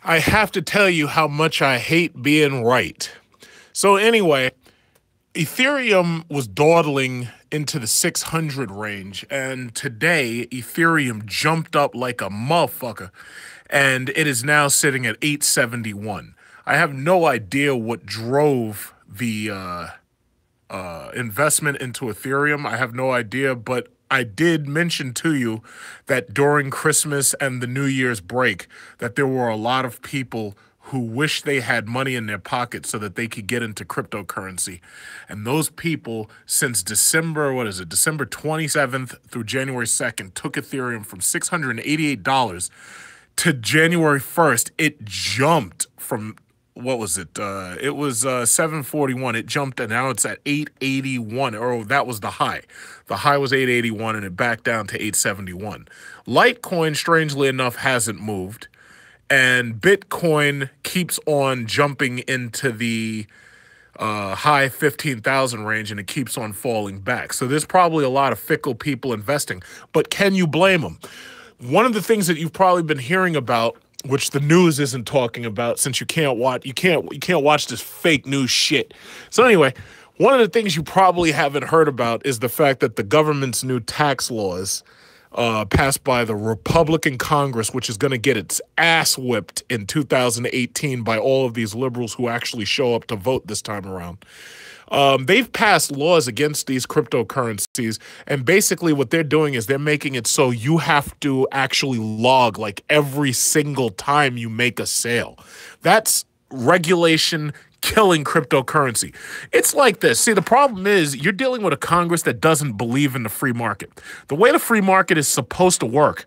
I have to tell you how much I hate being right. So anyway, Ethereum was dawdling into the 600 range, and today Ethereum jumped up like a motherfucker, and it is now sitting at 871. I have no idea what drove the investment into Ethereum. I have no idea, but I did mention to you that during Christmas and the New Year's break, that there were a lot of people who wish they had money in their pocket so that they could get into cryptocurrency. And those people, since December 27th through January 2nd, took Ethereum from $688 to January 1st. It jumped from what was it? It was 741. It jumped and now it's at 881. Or that was the high. The high was 881 and it backed down to 871. Litecoin, strangely enough, hasn't moved. And Bitcoin keeps on jumping into the high 15,000 range and it keeps on falling back. So there's probably a lot of fickle people investing. But can you blame them? One of the things that you've probably been hearing about, which the news isn't talking about, since you can't watch this fake news shit. So anyway, one of the things you probably haven't heard about is the fact that the government's new tax laws passed by the Republican Congress, which is going to get its ass whipped in 2018 by all of these liberals who actually show up to vote this time around. They've passed laws against these cryptocurrencies, and basically what they're doing is they're making it so you have to actually log like every single time you make a sale. That's regulation killing cryptocurrency. It's like this. See, the problem is you're dealing with a Congress that doesn't believe in the free market. The way the free market is supposed to work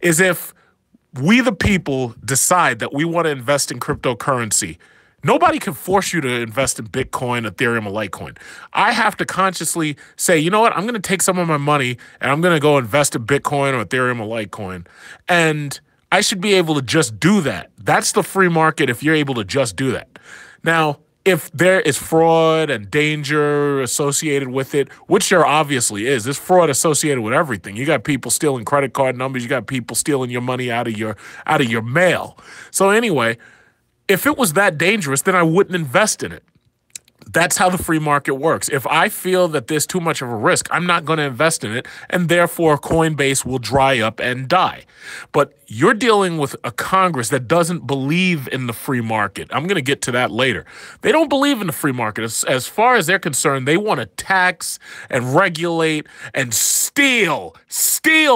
is if we, the people, decide that we want to invest in cryptocurrency, nobody can force you to invest in Bitcoin, Ethereum, or Litecoin. I have to consciously say, you know what, I'm going to take some of my money and I'm going to go invest in Bitcoin or Ethereum or Litecoin. And I should be able to just do that. That's the free market if you're able to just do that. Now, if there is fraud and danger associated with it, which there obviously is, there's fraud associated with everything. You got people stealing credit card numbers. You got people stealing your money out of your mail. So anyway, if it was that dangerous, then I wouldn't invest in it. That's how the free market works. If I feel that there's too much of a risk, I'm not going to invest in it, and therefore Coinbase will dry up and die. But you're dealing with a Congress that doesn't believe in the free market. I'm going to get to that later. They don't believe in the free market. As far as they're concerned, they want to tax and regulate and steal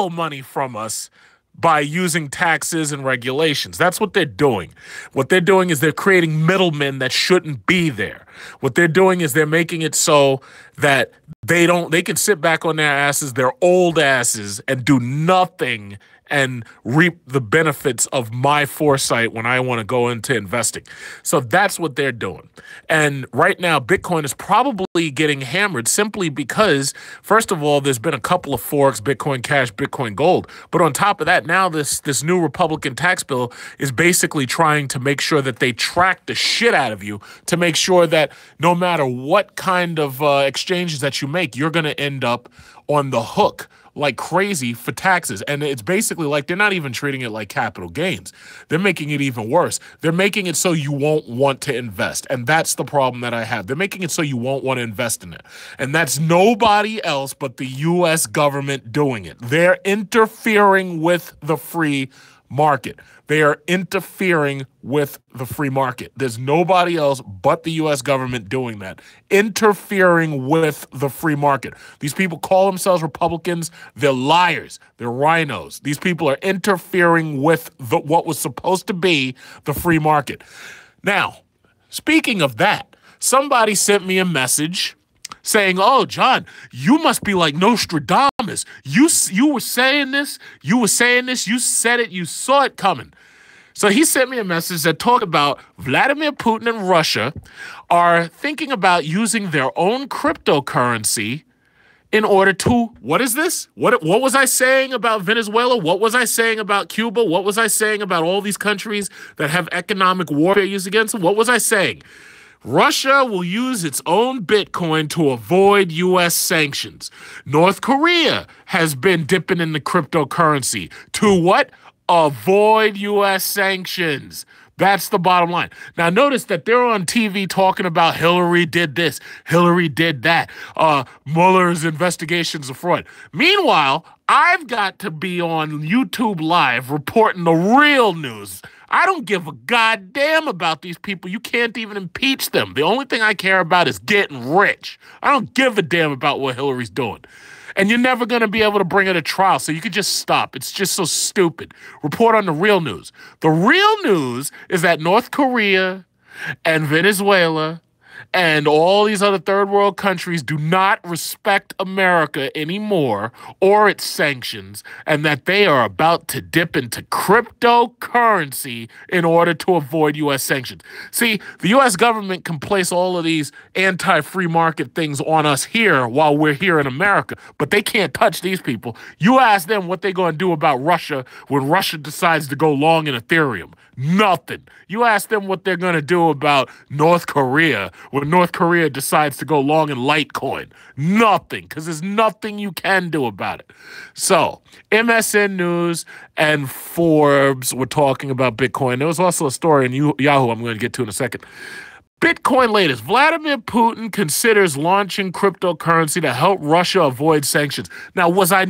money from us by using taxes and regulations. That's what they're doing. What they're doing is they're creating middlemen that shouldn't be there. What they're doing is they're making it so that they can sit back on their asses, their old asses, and do nothing and reap the benefits of my foresight when I want to go into investing. So that's what they're doing. And right now, Bitcoin is probably getting hammered simply because, first of all, there's been a couple of forks, Bitcoin Cash, Bitcoin Gold. But on top of that, now this new Republican tax bill is basically trying to make sure that they track the shit out of you to make sure that no matter what kind of exchanges that you make, you're going to end up on the hook like crazy for taxes. And it's basically like they're not even treating it like capital gains. They're making it even worse. They're making it so you won't want to invest. And that's the problem that I have. They're making it so you won't want to invest in it. And that's nobody else but the U.S. government doing it. They're interfering with the free market. They are interfering with the free market. There's nobody else but the U.S. government doing that, interfering with the free market. These people call themselves Republicans. They're liars. They're rhinos. These people are interfering with what was supposed to be the free market. Now, speaking of that, somebody sent me a message saying, "Oh, John, you must be like Nostradamus. You were saying this, you said it, you saw it coming." So he sent me a message that talked about Vladimir Putin and Russia are thinking about using their own cryptocurrency in order to, what is this? What was I saying about Venezuela? What was I saying about Cuba? What was I saying about all these countries that have economic warfare used against them? What was I saying? Russia will use its own Bitcoin to avoid U.S. sanctions. North Korea has been dipping in the cryptocurrency to what? avoid U.S. sanctions. That's the bottom line. Now, notice that they're on TV talking about Hillary did this, Hillary did that, Mueller's investigations of fraud. Meanwhile, I've got to be on YouTube Live reporting the real news. I don't give a goddamn about these people. You can't even impeach them. The only thing I care about is getting rich. I don't give a damn about what Hillary's doing. And you're never going to be able to bring her to trial, so you could just stop. It's just so stupid. Report on the real news. The real news is that North Korea and Venezuela and all these other third world countries do not respect America anymore or its sanctions, and that they are about to dip into cryptocurrency in order to avoid U.S. sanctions. See, the U.S. government can place all of these anti-free market things on us here while we're here in America, but they can't touch these people. You ask them what they're going to do about Russia when Russia decides to go long in Ethereum. Nothing. You ask them what they're going to do about North Korea when North Korea decides to go long in Litecoin. Nothing, because there's nothing you can do about it. So, MSN News and Forbes were talking about Bitcoin. There was also a story in Yahoo I'm going to get to in a second. Bitcoin latest. Vladimir Putin considers launching cryptocurrency to help Russia avoid sanctions. Now, tell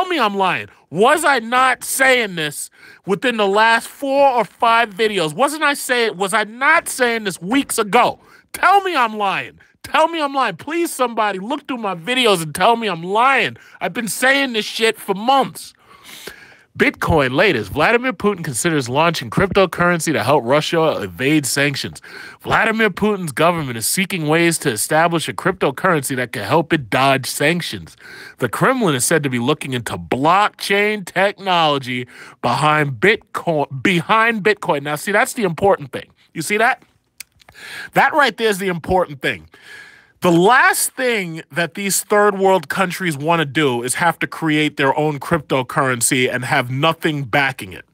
me I'm lying. Was I not saying this within the last 4 or 5 videos? Was I not saying this weeks ago? Tell me I'm lying. Tell me I'm lying. Please, somebody, look through my videos and tell me I'm lying. I've been saying this shit for months. Bitcoin latest. Vladimir Putin considers launching cryptocurrency to help Russia evade sanctions. Vladimir Putin's government is seeking ways to establish a cryptocurrency that can help it dodge sanctions. The Kremlin is said to be looking into blockchain technology behind Bitcoin. Now, see, that's the important thing. You see that? That right there is the important thing. The last thing that these third world countries want to do is have to create their own cryptocurrency and have nothing backing it.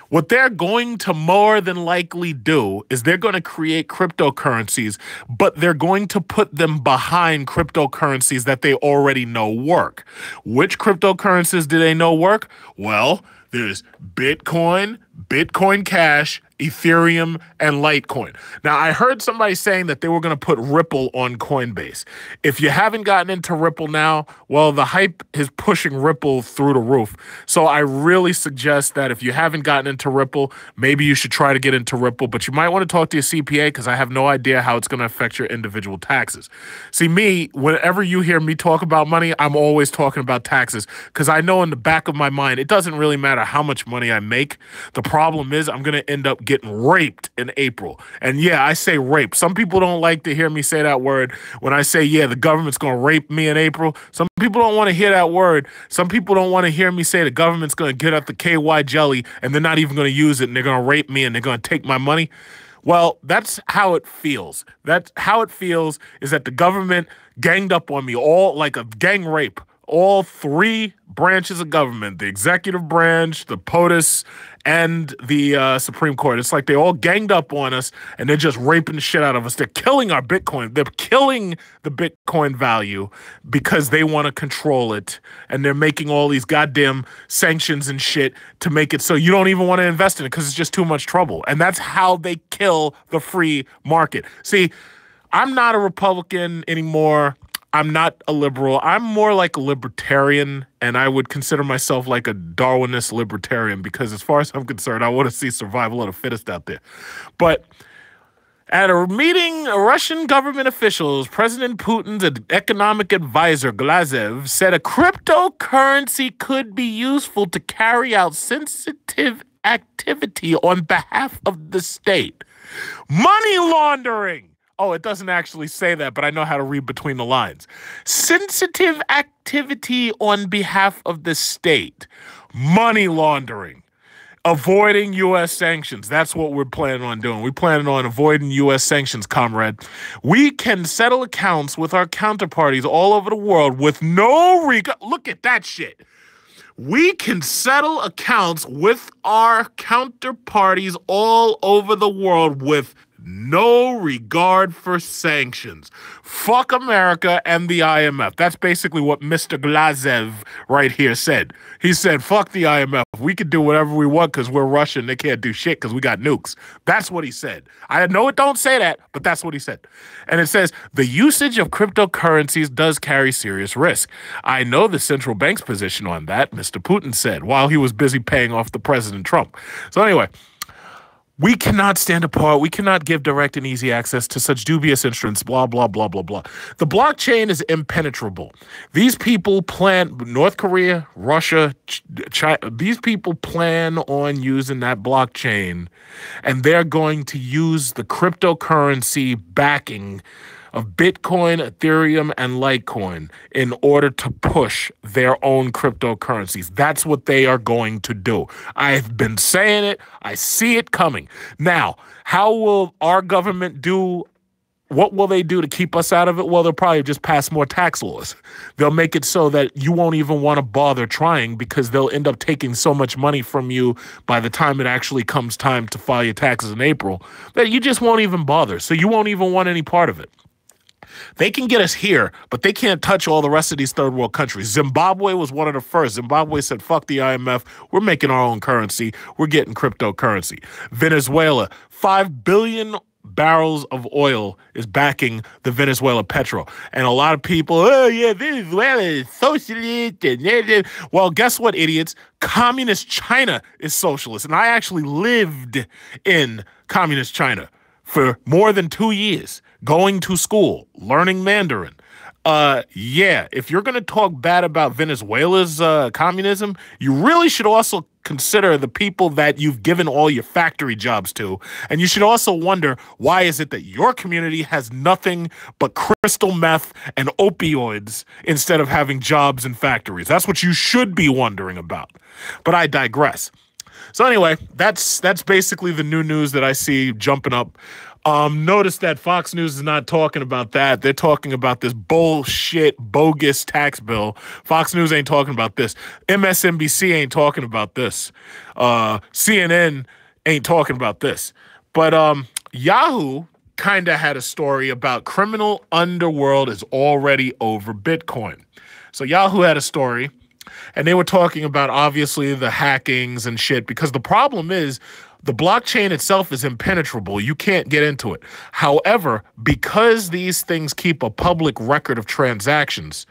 What they're going to more than likely do is they're going to create cryptocurrencies, but they're going to put them behind cryptocurrencies that they already know work. Which cryptocurrencies do they know work? Well, there's Bitcoin, Bitcoin Cash, Ethereum, and Litecoin. Now, I heard somebody saying that they were going to put Ripple on Coinbase. If you haven't gotten into Ripple now, well, the hype is pushing Ripple through the roof. So I really suggest that if you haven't gotten into Ripple, maybe you should try to get into Ripple, but you might want to talk to your CPA because I have no idea how it's going to affect your individual taxes. See, me, whenever you hear me talk about money, I'm always talking about taxes because I know in the back of my mind, it doesn't really matter how much money I make. The problem is I'm going to end up getting raped in April. And yeah, I say rape. Some people don't like to hear me say that word when I say, yeah, the government's going to rape me in April. Some people don't want to hear that word. Some people don't want to hear me say the government's going to get up the KY jelly and they're not even going to use it and they're going to rape me and they're going to take my money. Well, that's how it feels. That's how it feels is that the government ganged up on me, all like a gang rape. All 3 branches of government, the executive branch, the POTUS, and the Supreme Court. It's like they all ganged up on us, and they're just raping the shit out of us. They're killing our Bitcoin. They're killing the Bitcoin value because they want to control it, and they're making all these goddamn sanctions and shit to make it so you don't even want to invest in it because it's just too much trouble. And that's how they kill the free market. See, I'm not a Republican anymore. I'm not a liberal. I'm more like a libertarian, and I would consider myself like a Darwinist libertarian because as far as I'm concerned, I want to see survival of the fittest out there. But at a meeting, Russian government officials, President Putin's economic advisor, Glazev, said a cryptocurrency could be useful to carry out sensitive activity on behalf of the state. Money laundering. Oh, it doesn't actually say that, but I know how to read between the lines. Sensitive activity on behalf of the state. Money laundering. Avoiding U.S. sanctions. That's what we're planning on doing. We're planning on avoiding U.S. sanctions, comrade. We can settle accounts with our counterparties all over the world with no Look at that shit. We can settle accounts with our counterparties all over the world with no regard for sanctions. Fuck America and the IMF. That's basically what Mr. Glazev right here said. He said, fuck the IMF. We can do whatever we want because we're Russian. They can't do shit because we got nukes. That's what he said. I know it don't say that, but that's what he said. And it says, the usage of cryptocurrencies does carry serious risk. I know the central bank's position on that, Mr. Putin said, while he was busy paying off the President Trump. So anyway, we cannot stand apart. We cannot give direct and easy access to such dubious instruments, blah, blah, blah, blah, blah. The blockchain is impenetrable. These people plan, North Korea, Russia, China, these people plan on using that blockchain, and they're going to use the cryptocurrency backing of Bitcoin, Ethereum, and Litecoin in order to push their own cryptocurrencies. That's what they are going to do. I've been saying it. I see it coming. Now, how will our government do? What will they do to keep us out of it? Well, they'll probably just pass more tax laws. They'll make it so that you won't even want to bother trying because they'll end up taking so much money from you by the time it actually comes time to file your taxes in April that you just won't even bother. So you won't even want any part of it. They can get us here, but they can't touch all the rest of these third world countries. Zimbabwe was one of the first. Zimbabwe said, fuck the IMF. We're making our own currency. We're getting cryptocurrency. Venezuela, 5 billion barrels of oil is backing the Venezuela petro. And a lot of people, oh, yeah, Venezuela is socialist. Well, guess what, idiots? Communist China is socialist. And I actually lived in communist China for more than 2 years. Going to school, learning Mandarin. Yeah, if you're going to talk bad about Venezuela's communism, you really should also consider the people that you've given all your factory jobs to. And you should also wonder, why is it that your community has nothing but crystal meth and opioids instead of having jobs in factories? That's what you should be wondering about. But I digress. So anyway, that's basically the new news that I see jumping up. Notice that Fox News is not talking about that. They're talking about this bullshit, bogus tax bill. Fox News ain't talking about this. MSNBC ain't talking about this. CNN ain't talking about this. But Yahoo kind of had a story about criminal underworld is already over Bitcoin. So Yahoo had a story, and they were talking about, obviously, the hackings and shit, because the problem is, the blockchain itself is impenetrable. You can't get into it. However, because these things keep a public record of transactions,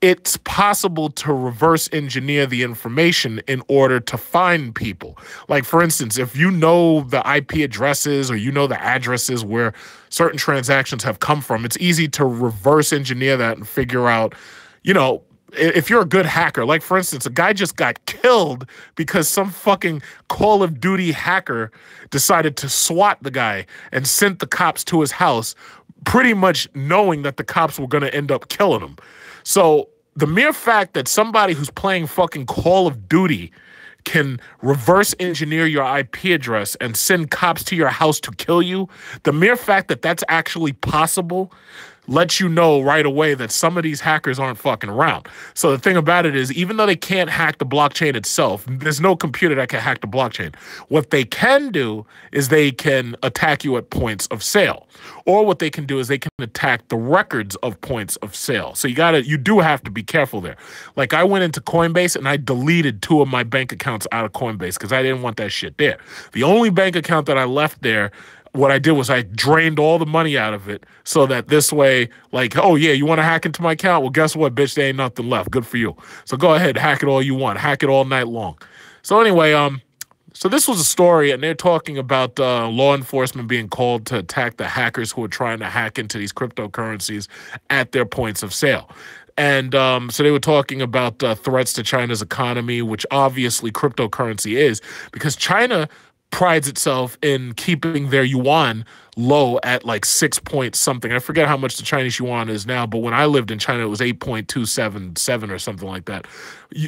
it's possible to reverse engineer the information in order to find people. Like, for instance, if you know the IP addresses or you know the addresses where certain transactions have come from, it's easy to reverse engineer that and figure out, you know, if you're a good hacker. Like, for instance, a guy just got killed because some fucking Call of Duty hacker decided to SWAT the guy and sent the cops to his house, pretty much knowing that the cops were going to end up killing him. So the mere fact that somebody who's playing fucking Call of Duty can reverse engineer your IP address and send cops to your house to kill you, the mere fact that that's actually possible lets you know right away that some of these hackers aren't fucking around. So the thing about it is, even though they can't hack the blockchain itself, there's no computer that can hack the blockchain. What they can do is they can attack you at points of sale. Or what they can do is they can attack the records of points of sale. So you do have to be careful there. Like, I went into Coinbase and I deleted 2 of my bank accounts out of Coinbase because I didn't want that shit there. The only bank account that I left there, what I did was I drained all the money out of it so that this way, like, oh, yeah, you want to hack into my account? Well, guess what, bitch? There ain't nothing left. Good for you. So go ahead, hack it all you want. Hack it all night long. So anyway, so this was a story, and they're talking about law enforcement being called to attack the hackers who are trying to hack into these cryptocurrencies at their points of sale. And so they were talking about threats to China's economy, which obviously cryptocurrency is, because China prides itself in keeping their yuan low at like 6 point something. I forget how much the Chinese yuan is now, but when I lived in China, it was 8.277 or something like that.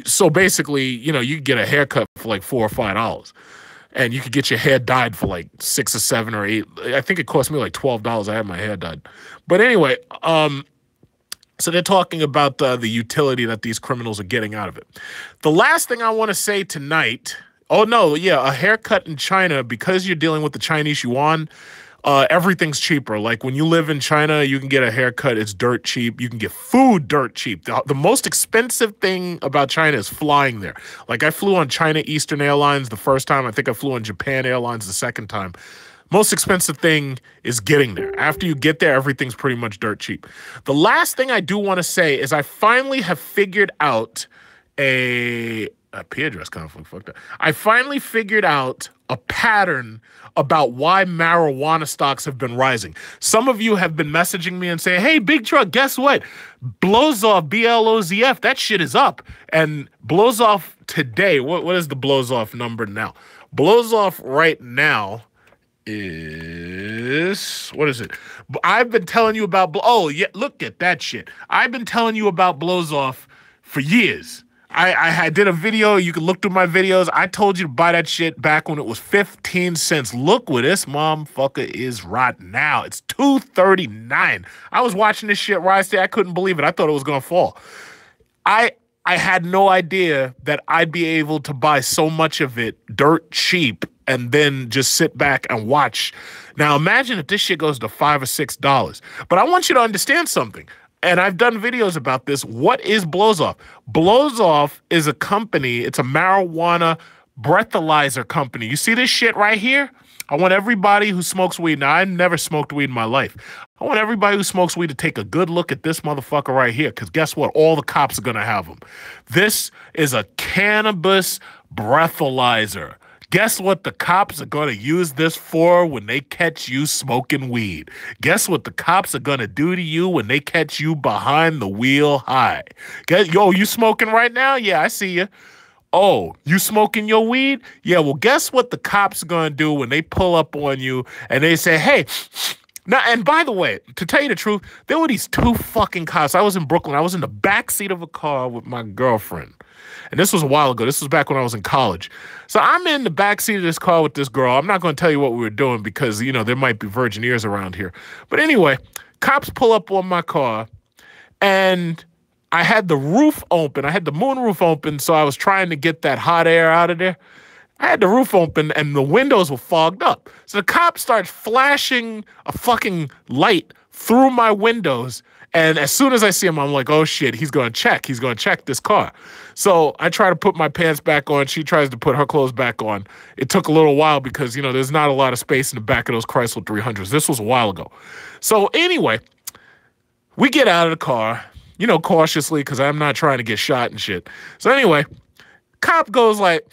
So basically, you know, you could get a haircut for like $4 or $5, and you could get your hair dyed for like $6 or $7 or $8. I think it cost me like $12. I had my hair dyed. But anyway, so they're talking about the utility that these criminals are getting out of it. The last thing I want to say tonight. Oh, no, yeah, a haircut in China, because you're dealing with the Chinese yuan, everything's cheaper. Like when you live in China, you can get a haircut, it's dirt cheap. You can get food dirt cheap. The most expensive thing about China is flying there. Like I flew on China Eastern Airlines the first time. I think I flew on Japan Airlines the second time. Most expensive thing is getting there. After you get there, everything's pretty much dirt cheap. The last thing I do want to say is I finally have figured out a IP address conflict. Fuck that. I finally figured out a pattern about why marijuana stocks have been rising. Some of you have been messaging me and saying, hey, Big Truck, guess what? Blows off, BLOZF, that shit is up. And blows off today. What is the blows off number now? Blows off right now is, what is it? I've been telling you about, oh, yeah, look at that shit. I've been telling you about blows off for years. I did a video. You can look through my videos. I told you to buy that shit back when it was 15 cents. Look where this motherfucker is right now. It's $2.39. I was watching this shit rise today. I couldn't believe it. I thought it was going to fall. I had no idea that I'd be able to buy so much of it dirt cheap and then just sit back and watch. Now, imagine if this shit goes to $5 or $6. But I want you to understand something. And I've done videos about this. What is Blows Off? Blows Off is a company. It's a marijuana breathalyzer company. You see this shit right here? I want everybody who smokes weed. Now, I never smoked weed in my life. I want everybody who smokes weed to take a good look at this motherfucker right here. Because guess what? All the cops are going to have them. This is a cannabis breathalyzer. Guess what the cops are going to use this for when they catch you smoking weed? Guess what the cops are going to do to you when they catch you behind the wheel high? Yo, you smoking right now? Yeah, I see you. Oh, you smoking your weed? Yeah, well, guess what the cops are going to do when they pull up on you and they say, hey, now, and by the way, to tell you the truth, there were these two fucking cops. I was in Brooklyn. I was in the backseat of a car with my girlfriend. And this was a while ago. This was back when I was in college. So I'm in the backseat of this car with this girl. I'm not going to tell you what we were doing because, you know, there might be virgin ears around here. But anyway, cops pull up on my car and I had the roof open. I had the moonroof open, so I was trying to get that hot air out of there. I had the roof open and the windows were fogged up. So the cop starts flashing a fucking light through my windows. And as soon as I see him, I'm like, oh shit, he's going to check. He's going to check this car. So I try to put my pants back on. She tries to put her clothes back on. It took a little while because, you know, there's not a lot of space in the back of those Chrysler 300s. This was a while ago. So anyway, we get out of the car, you know, cautiously because I'm not trying to get shot and shit. So anyway, cop goes like,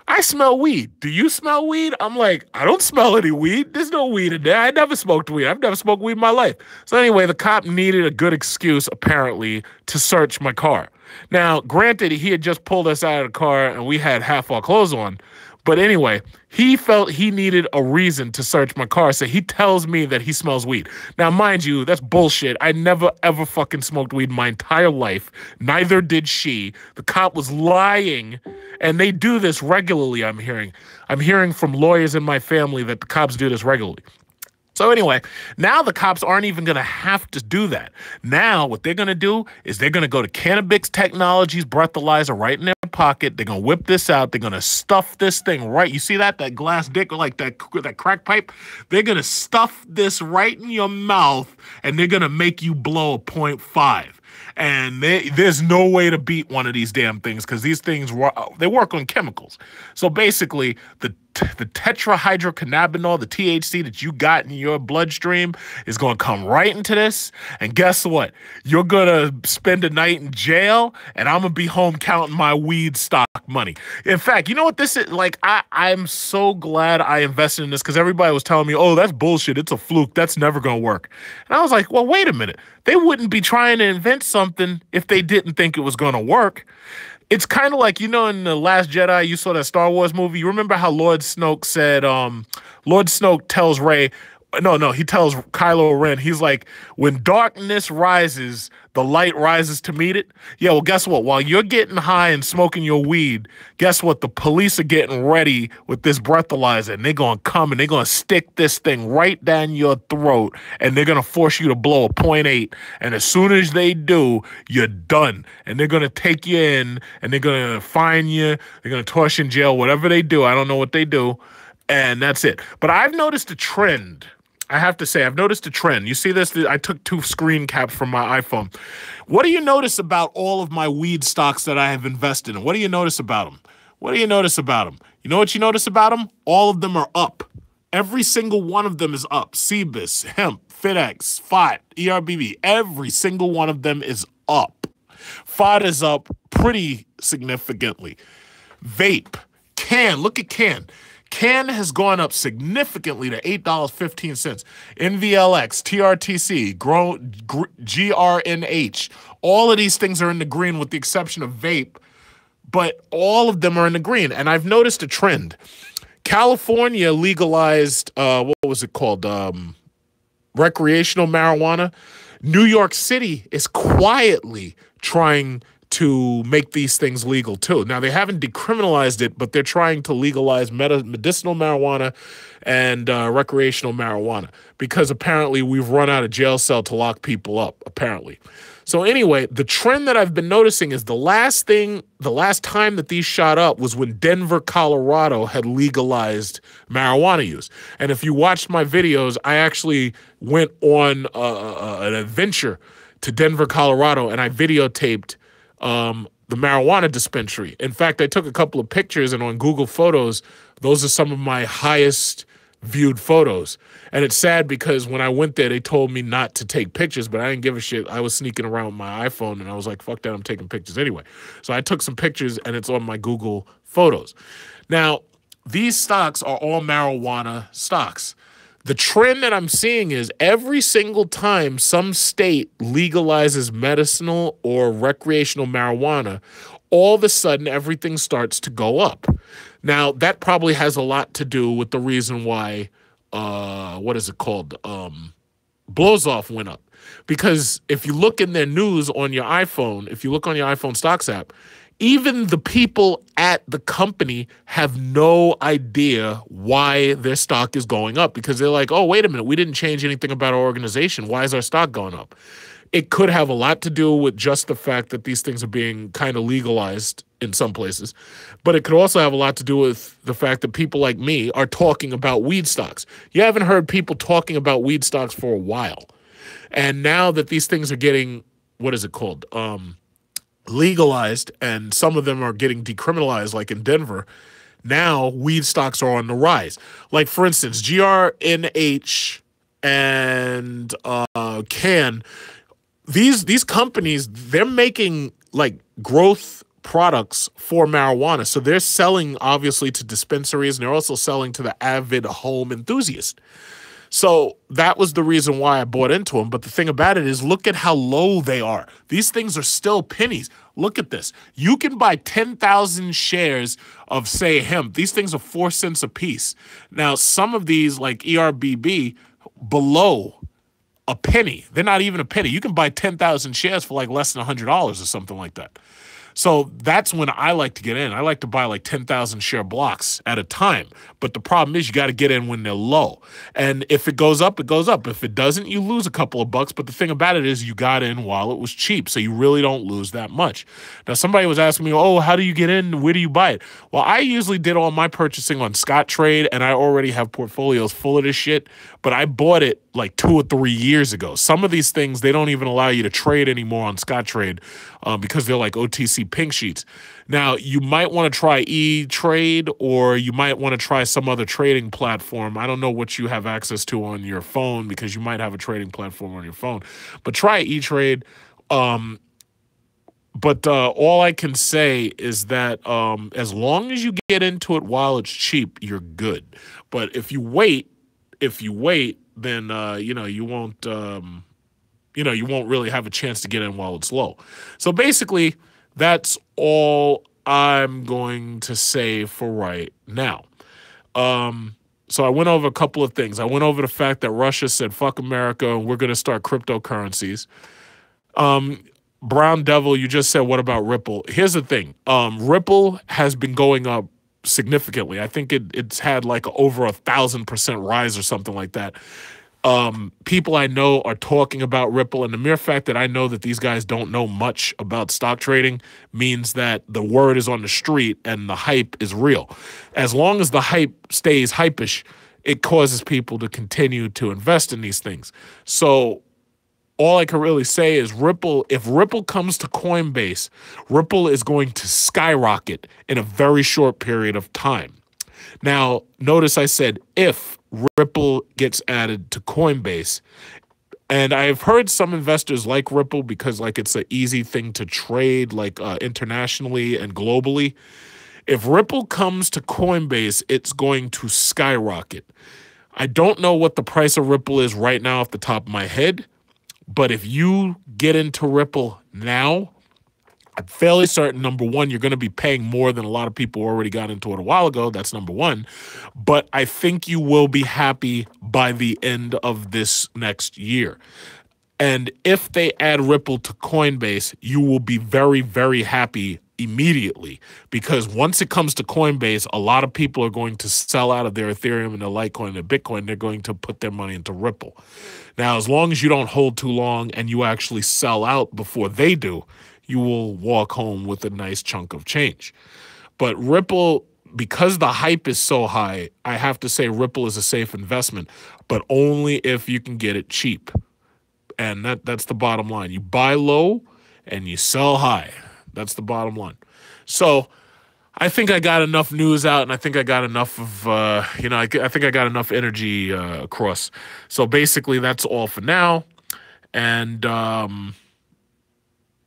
I smell weed. Do you smell weed? I'm like, I don't smell any weed. There's no weed in there. I never smoked weed. I've never smoked weed in my life. So anyway, the cop needed a good excuse, apparently, to search my car. Now, granted, he had just pulled us out of the car and we had half our clothes on. But anyway, he felt he needed a reason to search my car. So he tells me that he smells weed. Now, mind you, that's bullshit. I never, ever fucking smoked weed in my entire life. Neither did she. The cop was lying. And they do this regularly, I'm hearing. I'm hearing from lawyers in my family that the cops do this regularly. So anyway, now the cops aren't even going to have to do that. Now what they're going to do is they're going to go to Cannabis Technologies breathalyzer right in their pocket. They're going to whip this out. They're going to stuff this thing right. You see that? That glass dick or like that crack pipe? They're going to stuff this right in your mouth and they're going to make you blow a 0.5. And there's no way to beat one of these damn things because these things, they work on chemicals. So basically, the tetrahydrocannabinol, the THC that you got in your bloodstream is going to come right into this. And guess what? You're going to spend a night in jail and I'm going to be home counting my weed stock money. In fact, you know what this is? Like, I'm so glad I invested in this because everybody was telling me, oh, that's bullshit. It's a fluke. That's never going to work. And I was like, well, wait a minute. They wouldn't be trying to invent something if they didn't think it was going to work. It's kind of like, you know, in The Last Jedi, you saw that Star Wars movie. You remember how Lord Snoke said, Lord Snoke tells Rey, he tells Kylo Ren, he's like, when darkness rises, the light rises to meet it. Yeah, well, guess what? While you're getting high and smoking your weed, guess what? The police are getting ready with this breathalyzer, and they're going to come and they're going to stick this thing right down your throat, and they're going to force you to blow a 0.8. And as soon as they do, you're done. And they're going to take you in, and they're going to fine you. They're going to toss you in jail, whatever they do. I don't know what they do. And that's it. But I've noticed a trend. I have to say, I've noticed a trend. You see this? I took 2 screen caps from my iPhone. What do you notice about all of my weed stocks that I have invested in? What do you notice about them? What do you notice about them? You know what you notice about them? All of them are up. Every single one of them is up. Cbis, Hemp, FitX, FOT, ERBB. Every single one of them is up. FOT is up pretty significantly. Vape, Can, look at Can. Can has gone up significantly to $8.15. NVLX, TRTC, GRNH. All of these things are in the green with the exception of Vape, but all of them are in the green. And I've noticed a trend. California legalized, what was it called? Recreational marijuana. New York City is quietly trying to make these things legal too. Now, they haven't decriminalized it, but they're trying to legalize medicinal marijuana and recreational marijuana because apparently we've run out of jail cell to lock people up, apparently. So anyway, the trend that I've been noticing is the last time that these shot up was when Denver, Colorado had legalized marijuana use. And if you watched my videos, I actually went on an adventure to Denver, Colorado, and I videotaped the marijuana dispensary. In fact, I took a couple of pictures, and on Google Photos, those are some of my highest viewed photos. And it's sad because when I went there, they told me not to take pictures, but I didn't give a shit. I was sneaking around with my iPhone, and I was like, fuck that, I'm taking pictures anyway. So I took some pictures, and it's on my Google Photos. Now, these stocks are all marijuana stocks. The trend that I'm seeing is every single time some state legalizes medicinal or recreational marijuana, all of a sudden everything starts to go up. Now, that probably has a lot to do with the reason why, what is it called? Blows off went up. Because if you look in their news on your iPhone, if you look on your iPhone stocks app, even the people at the company have no idea why their stock is going up because they're like, oh, wait a minute, we didn't change anything about our organization. Why is our stock going up? It could have a lot to do with just the fact that these things are being kind of legalized in some places, but it could also have a lot to do with the fact that people like me are talking about weed stocks. You haven't heard people talking about weed stocks for a while. And now that these things are getting, what is it called? Legalized, and some of them are getting decriminalized, like in Denver, now weed stocks are on the rise. Like, for instance, GRNH and Can, these companies, they're making like growth products for marijuana. So they're selling obviously to dispensaries, and they're also selling to the avid home enthusiast. So that was the reason why I bought into them. But the thing about it is, look at how low they are. These things are still pennies. Look at this. You can buy 10,000 shares of, say, hemp. These things are 4 cents a piece. Now, some of these, like ERBB, below a penny. They're not even a penny. You can buy 10,000 shares for like less than $100 or something like that. So that's when I like to get in. I like to buy like 10,000 share blocks at a time. But the problem is you got to get in when they're low. And if it goes up, it goes up. If it doesn't, you lose a couple of bucks. But the thing about it is you got in while it was cheap. So you really don't lose that much. Now, somebody was asking me, oh, how do you get in? Where do you buy it? Well, I usually did all my purchasing on Scottrade, and I already have portfolios full of this shit. But I bought it like 2 or 3 years ago. Some of these things, they don't even allow you to trade anymore on Scottrade because they're like OTC pink sheets. Now, you might want to try E-Trade, or you might want to try some other trading platform. I don't know what you have access to on your phone because you might have a trading platform on your phone. But try E-Trade. But all I can say is that as long as you get into it while it's cheap, you're good. But if you wait, then you won't really have a chance to get in while it's low. So basically, that's all I'm going to say for right now. So I went over a couple of things. I went over the fact that Russia said, fuck America, and we're going to start cryptocurrencies. Brown Devil, you just said, what about Ripple? Here's the thing. Ripple has been going up significantly. I think it's had like over 1,000% rise or something like that. People I know are talking about Ripple, and the mere fact that I know that these guys don't know much about stock trading means that the word is on the street and the hype is real. As long as the hype stays hypish, it causes people to continue to invest in these things. So all I can really say is Ripple, if Ripple comes to Coinbase, Ripple is going to skyrocket in a very short period of time. Now, notice I said if Ripple gets added to Coinbase, and I've heard some investors like Ripple because like it's an easy thing to trade like internationally and globally. If Ripple comes to Coinbase, it's going to skyrocket. I don't know what the price of Ripple is right now off the top of my head, but if you get into Ripple now, I'm fairly certain, number one, you're going to be paying more than a lot of people already got into it a while ago. That's number one. But I think you will be happy by the end of this next year. And if they add Ripple to Coinbase, you will be very, very happy immediately. Because once it comes to Coinbase, a lot of people are going to sell out of their Ethereum and their Litecoin and their Bitcoin. They're going to put their money into Ripple. Now, as long as you don't hold too long and you actually sell out before they do, you will walk home with a nice chunk of change. But Ripple, because the hype is so high, I have to say Ripple is a safe investment, but only if you can get it cheap. And that's the bottom line. You buy low and you sell high. That's the bottom line. So I think I got enough news out, and I think I got enough of, I think I got enough energy across. So basically that's all for now. And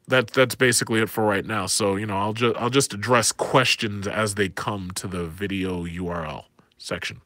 that's basically it for right now. So, I'll just address questions as they come to the video URL section.